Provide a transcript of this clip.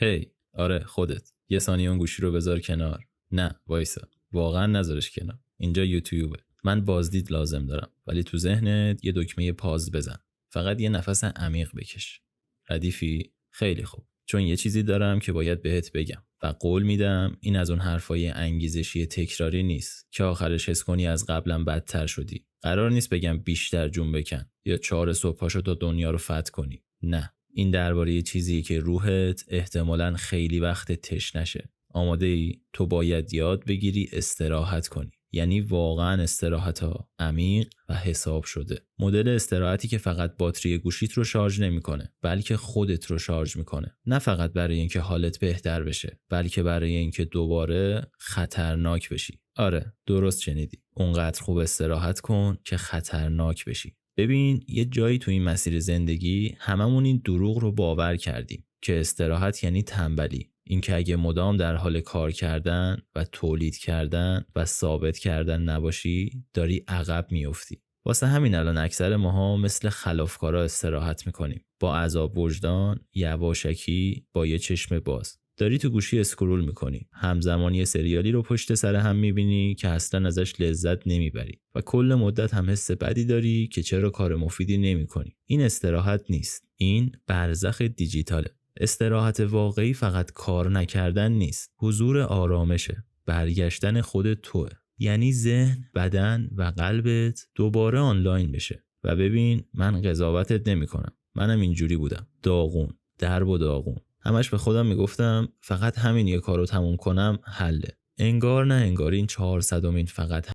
هی آره خودت یه ثانیه اون گوشی رو بذار کنار. نه وایسا، واقعا نذارش کنار. اینجا یوتیوبه. من بازدید لازم دارم، ولی تو ذهنت یه دکمه پاز بزن. فقط یه نفس عمیق بکش. ردیفی؟ خیلی خوب، چون یه چیزی دارم که باید بهت بگم و قول میدم این از اون حرفای انگیزشی تکراری نیست که آخرش حس کنی از قبلا بدتر شدی. قرار نیست بگم بیشتر جون بکن یا 4 صبح پاشو تا دنیا رو فتح کنی. نه، این درباره یه چیزیه که روحت احتمالاً خیلی وقت تشنشه. آماده ای؟ تو باید یاد بگیری استراحت کنی. یعنی واقعا استراحت ها عمیق و حساب شده. مدل استراحتی که فقط باتری گوشیت رو شارژ نمیکنه، بلکه خودت رو شارژ میکنه. نه فقط برای اینکه حالت بهتر بشه، بلکه برای اینکه دوباره خطرناک بشی. آره درست شنیدی، اونقدر خوب استراحت کن که خطرناک بشی. ببین یه جایی تو این مسیر زندگی هممون این دروغ رو باور کردیم که استراحت یعنی تنبلی. این که اگه مدام در حال کار کردن و تولید کردن و ثابت کردن نباشی داری عقب میافتی. واسه همین الان اکثر ماها مثل خلافکارا استراحت میکنیم، با عذاب وجدان، یواشکی، با یه چشم باز. داری تو گوشی اسکرول میکنی، همزمان یه سریالی رو پشت سر هم میبینی که اصلا ازش لذت نمیبری و کل مدت هم حس بدی داری که چرا کار مفیدی نمیکنی. این استراحت نیست، این برزخ دیجیتاله. استراحت واقعی فقط کار نکردن نیست، حضور آرامشه، برگشتن خود توه. یعنی ذهن، بدن و قلبت دوباره آنلاین بشه. و ببین من قضاوتت نمیکنم، منم اینجوری بودم، داغون، درب و داغون. همش به خودم میگفتم فقط همین یه کارو تموم کنم حله. انگار نه انگار این 400مین فقط